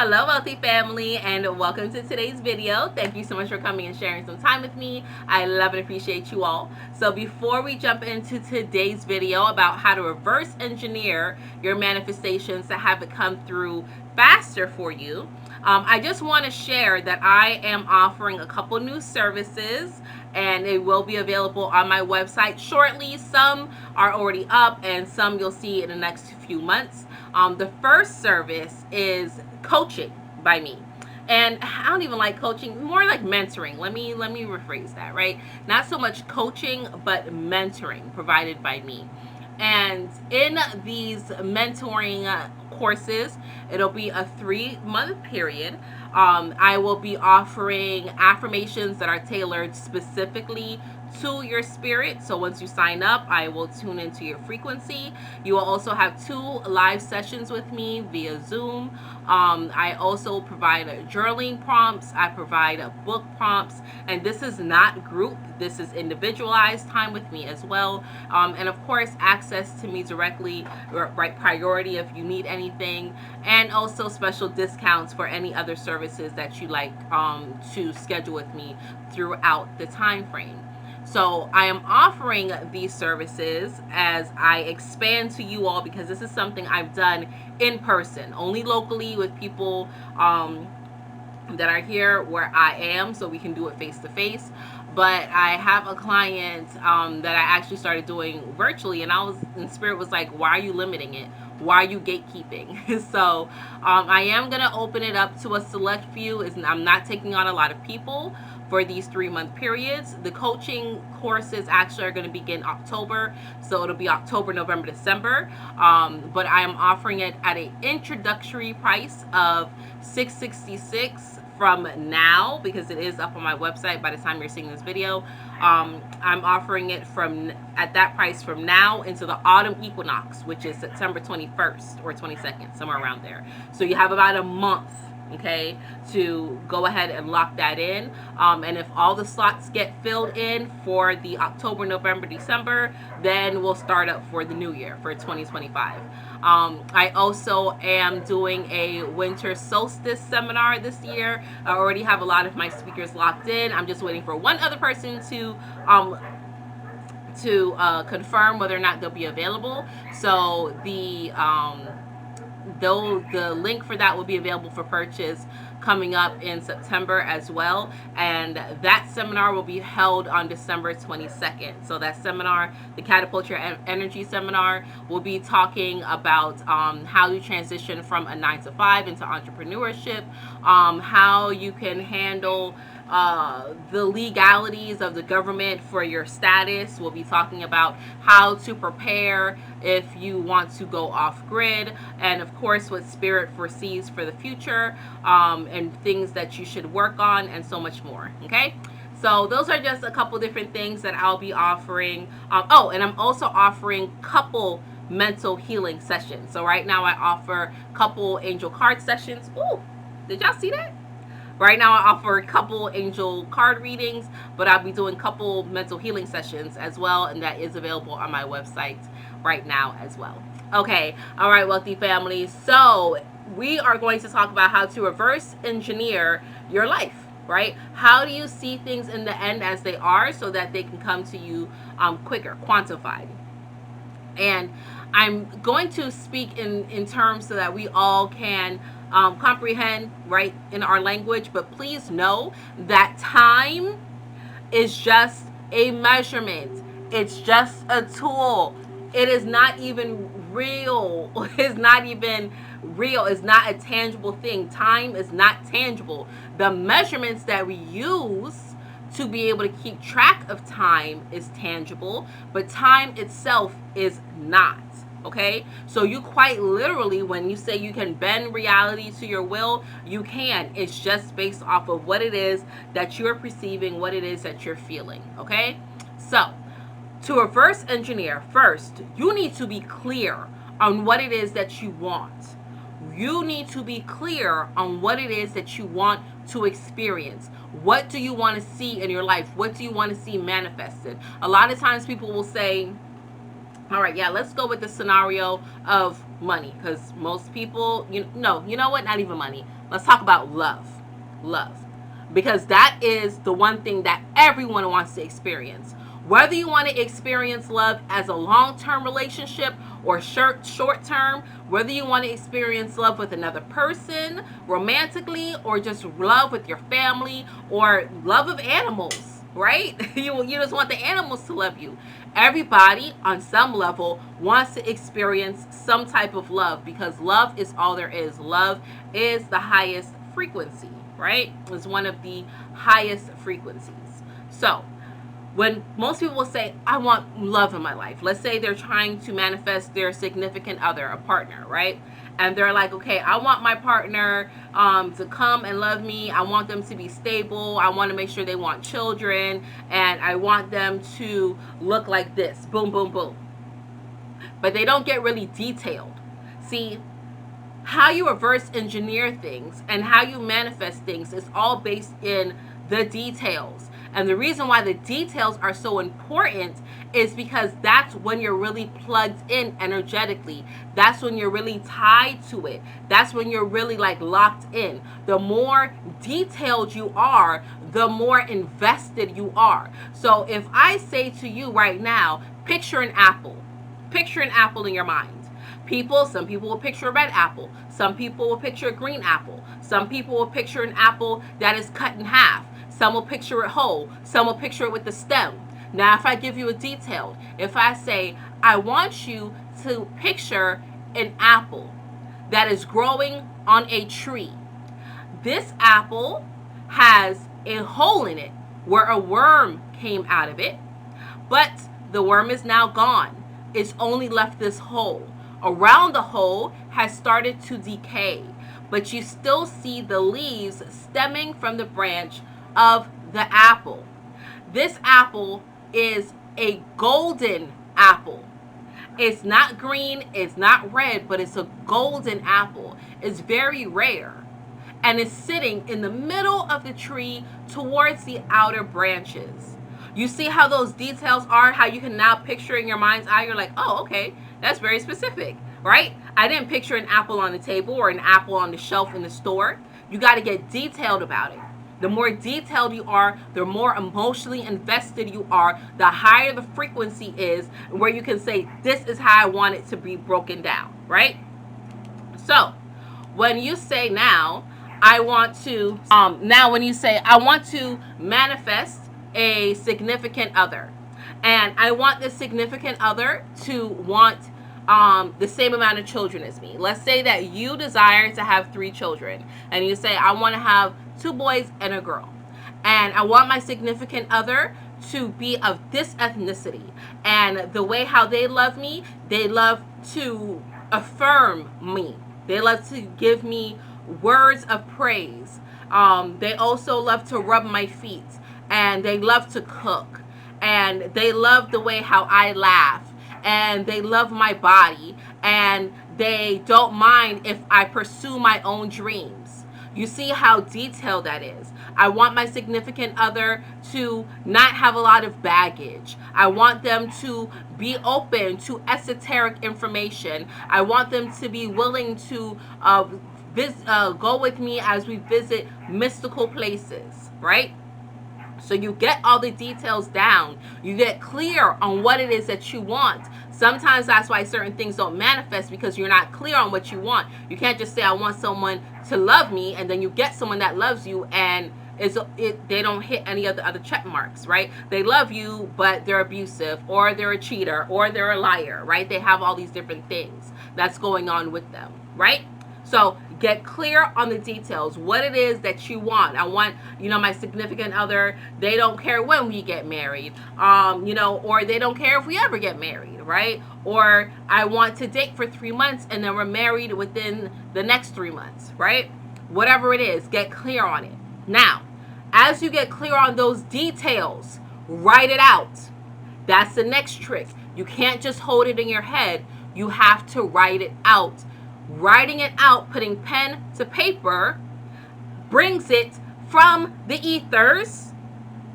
Hello, wealthy family, and welcome to today's video. Thank you so much for coming and sharing some time with me. I love and appreciate you all. So before we jump into today's video about how to reverse engineer your manifestations to have it come through faster for you, I just want to share that I am offering a couple new services, and it will be available on my website shortly. Some are already up and some you'll see in the next few months. The first service is coaching by me. And I don't even like coaching, more like mentoring. Let me rephrase that, right? Not so much coaching, but mentoring provided by me. And in these mentoring courses, it'll be a 3-month period. I will be offering affirmations that are tailored specifically to your spirit. So once you sign up, I will tune into your frequency. You will also have 2 live sessions with me via Zoom. I also provide journaling prompts. I provide book prompts. And this is not group. This is individualized time with me as well. And of course, access to me directly, right, priority if you need anything. And also special discounts for any other services that you like to schedule with me throughout the time frame. So I am offering these services as I expand to you all, because this is something I've done in person, only locally with people that are here where I am, so we can do it face to face. But I have a client that I actually started doing virtually, and Spirit was like, why are you limiting it? Why are you gatekeeping? So I am going to open it up to a select few. I'm not taking on a lot of people for these 3-month periods. The coaching courses actually are going to begin October, so it'll be October, November, December. But I am offering it at an introductory price of $666 from now, because it is up on my website by the time you're seeing this video. I'm offering it at that price from now into the autumn equinox, which is September 21st or 22nd, somewhere around there. So you have about a month, okay, to go ahead and lock that in. And if all the slots get filled in for the October, November, December, then we'll start up for the new year, for 2025. I also am doing a winter solstice seminar this year. I already have a lot of my speakers locked in. I'm just waiting for one other person to confirm whether or not they'll be available. So the link for that will be available for purchase coming up in September as well. And that seminar will be held on December 22nd. So that seminar, the Catapult Your Energy seminar, will be talking about how you transition from a 9-to-5 into entrepreneurship, how you can handle the legalities of the government for your status. We'll be talking about how to prepare if you want to go off grid, and of course what Spirit foresees for the future, and things that you should work on, and so much more. Okay, so those are just a couple different things that I'll be offering. Oh, and I'm also offering couple mental healing sessions. So right now I offer couple angel card sessions. Ooh, did y'all see that? Right now I offer a couple angel card readings, but I'll be doing couple mental healing sessions as well, and that is available on my website right now as well. Okay, all right, wealthy family. So we are going to talk about how to reverse engineer your life, right? How do you see things in the end as they are so that they can come to you quicker, quantified? And I'm going to speak in terms so that we all can comprehend, right, in our language. But please know that time is just a measurement. It's just a tool. It is not even real. It's not even real. It's not a tangible thing. Time is not tangible. The measurements that we use to be able to keep track of time is tangible, but time itself is not. Okay, so you quite literally, when you say you can bend reality to your will, you can. It's just based off of what it is that you're perceiving, what it is that you're feeling. Okay, so to reverse engineer, first you need to be clear on what it is that you want. You need to be clear on what it is that you want to experience. What do you want to see in your life? What do you want to see manifested? A lot of times people will say, All right, yeah, let's go with the scenario of money, because most people, you know what? Not even money. Let's talk about love. Love. Because that is the one thing that everyone wants to experience. Whether you want to experience love as a long-term relationship or short-term, whether you want to experience love with another person romantically, or just love with your family, or love of animals, right? You just want the animals to love you. Everybody on some level wants to experience some type of love, because love is all there is. Love is the highest frequency, right? It's one of the highest frequencies. So when most people will say, I want love in my life, let's say they're trying to manifest their significant other, a partner, right? And they're like, okay, I want my partner to come and love me. I want them to be stable. I want to make sure they want children. And I want them to look like this. Boom, boom, boom. But they don't get really detailed. See, how you reverse engineer things and how you manifest things is all based in the details. And the reason why the details are so important is because that's when you're really plugged in energetically. That's when you're really tied to it. That's when you're really like locked in. The more detailed you are, the more invested you are. So if I say to you right now, picture an apple. Picture an apple in your mind. Some people will picture a red apple. Some people will picture a green apple. Some people will picture an apple that is cut in half. Some will picture it whole. Some will picture it with the stem. Now, if I give you a detailed, if I say, I want you to picture an apple that is growing on a tree. This apple has a hole in it where a worm came out of it, but the worm is now gone. It's only left this hole. Around the hole has started to decay, but you still see the leaves stemming from the branch of the apple. This apple is a golden apple. It's not green, it's not red, but it's a golden apple. It's very rare. And it's sitting in the middle of the tree towards the outer branches. You see how those details are, how you can now picture in your mind's eye. You're like, oh, okay, that's very specific, right? I didn't picture an apple on the table or an apple on the shelf in the store. You got to get detailed about it. The more detailed you are, the more emotionally invested you are, the higher the frequency is, where you can say, this is how I want it to be broken down, right? So when you say now, I want to, when you say, I want to manifest a significant other, and I want this significant other to want the same amount of children as me. Let's say that you desire to have 3 children, and you say, I want to have 2 boys and a girl, and I want my significant other to be of this ethnicity, and the way how they love me, they love to affirm me. They love to give me words of praise. They also love to rub my feet, and they love to cook, and they love the way how I laugh, and they love my body, and they don't mind if I pursue my own dreams. You see how detailed that is. I want my significant other to not have a lot of baggage. I want them to be open to esoteric information. I want them to be willing to go with me as we visit mystical places, right? So you get all the details down. You get clear on what it is that you want. Sometimes that's why certain things don't manifest, because you're not clear on what you want. You can't just say, I want someone to love me, and then you get someone that loves you and they don't hit any of the other check marks, right? They love you, but they're abusive, or they're a cheater, or they're a liar, right? They have all these different things that's going on with them, right? So get clear on the details, what it is that you want. I want, my significant other, they don't care when we get married, or they don't care if we ever get married, right? Or I want to date for 3 months and then we're married within the next 3 months, right? Whatever it is, get clear on it. Now, as you get clear on those details, write it out. That's the next trick. You can't just hold it in your head. You have to write it out. Writing it out, putting pen to paper, brings it from the ethers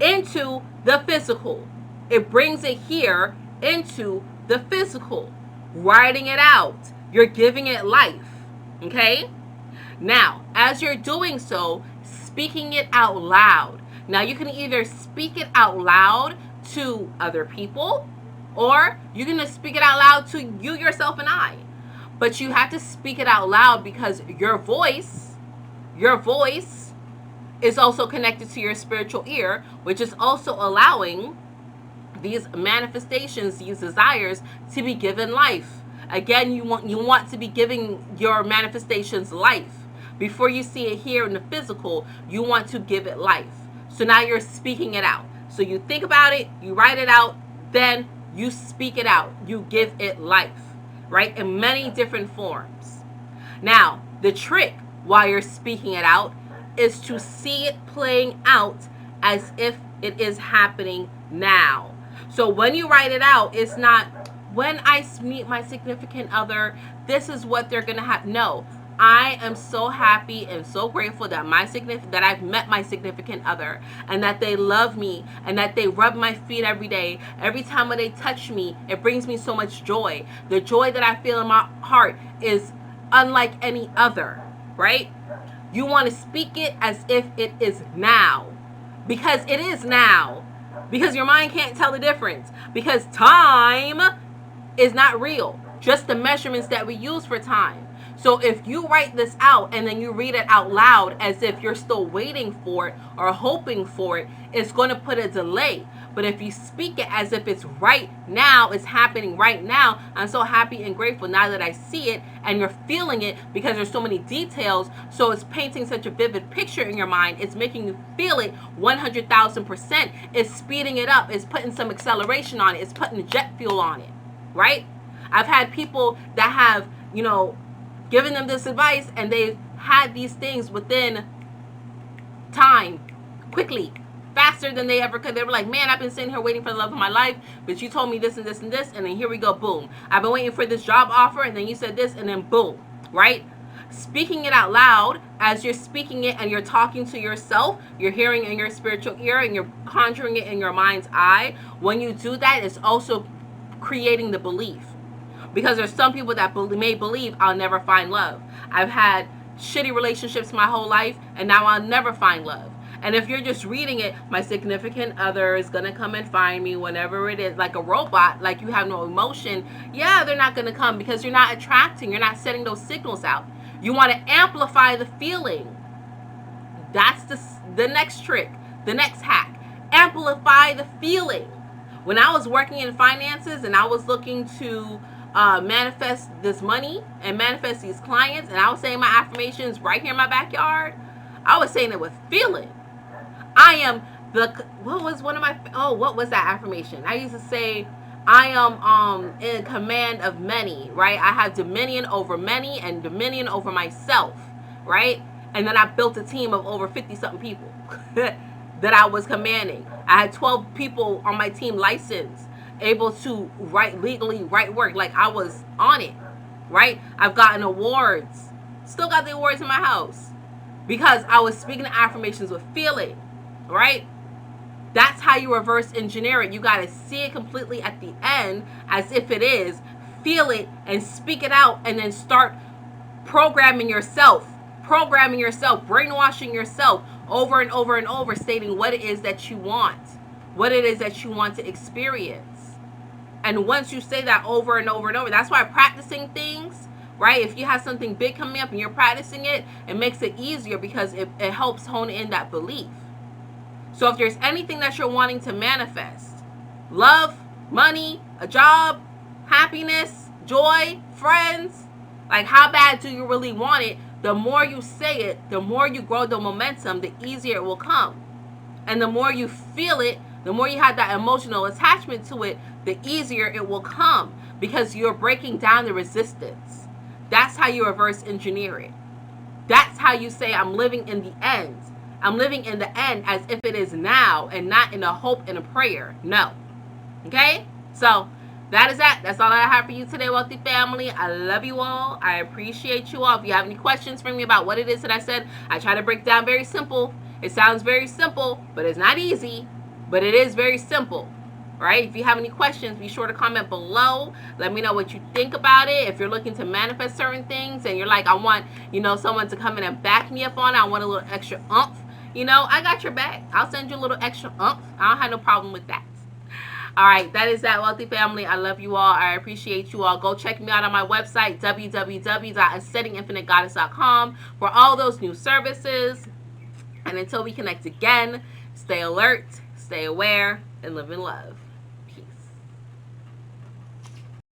into the physical. It brings it here into the physical, writing it out. You're giving it life. Okay? Now, as you're doing so, speaking it out loud. Now, you can either speak it out loud to other people, or you can just speak it out loud to you, yourself, and I. But you have to speak it out loud because your voice is also connected to your spiritual ear, which is also allowing these manifestations, these desires to be given life. Again, you want to be giving your manifestations life. Before you see it here in the physical, you want to give it life. So now you're speaking it out. So you think about it, you write it out, then you speak it out. You give it life, right? In many different forms. Now, the trick while you're speaking it out is to see it playing out as if it is happening now. So when you write it out, it's not, when I meet my significant other, this is what they're going to have. No. I am so happy and so grateful that that I've met my significant other, and that they love me, and that they rub my feet every day. Every time when they touch me, it brings me so much joy. The joy that I feel in my heart is unlike any other, right? You want to speak it as if it is now, because it is now, because your mind can't tell the difference, because time is not real, just the measurements that we use for time. So if you write this out and then you read it out loud as if you're still waiting for it or hoping for it, it's going to put a delay. But if you speak it as if it's right now, it's happening right now. I'm so happy and grateful now that I see it, and you're feeling it because there's so many details. So it's painting such a vivid picture in your mind. It's making you feel it 100,000%. It's speeding it up. It's putting some acceleration on it. It's putting jet fuel on it, right? I've had people that have, given them this advice, and they've had these things within time, quickly, faster than they ever could. They were like, man, I've been sitting here waiting for the love of my life, but you told me this and this and this, and then here we go, boom. I've been waiting for this job offer, and then you said this, and then boom, right? Speaking it out loud, as you're speaking it and you're talking to yourself, you're hearing in your spiritual ear, and you're conjuring it in your mind's eye. When you do that, it's also creating the belief. Because there's some people that may believe I'll never find love. I've had shitty relationships my whole life, and now I'll never find love. And if you're just reading it, my significant other is going to come and find me whenever it is, like a robot, like you have no emotion, yeah, they're not going to come because you're not attracting, you're not setting those signals out. You want to amplify the feeling. That's the next trick, the next hack. Amplify the feeling. When I was working in finances and I was looking to manifest this money and manifest these clients, and I was saying my affirmations right here in my backyard, I was saying it with feeling. I am what was that affirmation? I used to say, I am in command of many, right? I have dominion over many and dominion over myself, right? And then I built a team of over 50 something people that I was commanding. I had 12 people on my team licensed, able to legally write work. Like, I was on it, right? I've gotten awards, still got the awards in my house, because I was speaking the affirmations with feeling, right? That's how you reverse engineer it. You got to see it completely at the end as if it is, feel it and speak it out, and then start programming yourself, brainwashing yourself over and over and over, stating what it is that you want, to experience. And once you say that over and over and over, that's why practicing things, right? If you have something big coming up and you're practicing it, it makes it easier because it helps hone in that belief. So if there's anything that you're wanting to manifest, love, money, a job, happiness, joy, friends, like, how bad do you really want it? The more you say it, the more you grow the momentum, the easier it will come. And the more you feel it, the more you have that emotional attachment to it, the easier it will come, because you're breaking down the resistance. That's how you reverse engineer it. That's how you say, I'm living in the end. I'm living in the end as if it is now, and not in a hope and a prayer. No. Okay? So that is that. That's all I have for you today, wealthy family. I love you all. I appreciate you all. If you have any questions for me about what it is that I said, I try to break down very simple. It sounds very simple, but it's not easy. But it is very simple. right? If you have any questions, be sure to comment below. Let me know what you think about it. If you're looking to manifest certain things and you're like, I want, someone to come in and back me up on it, I want a little extra oomph, I got your back. I'll send you a little extra oomph. I don't have no problem with that. All right, that is that, wealthy family. I love you all. I appreciate you all. Go check me out on my website, www.ascendinginfinitegoddess.com, for all those new services. And until we connect again, stay alert, stay aware, and live in love.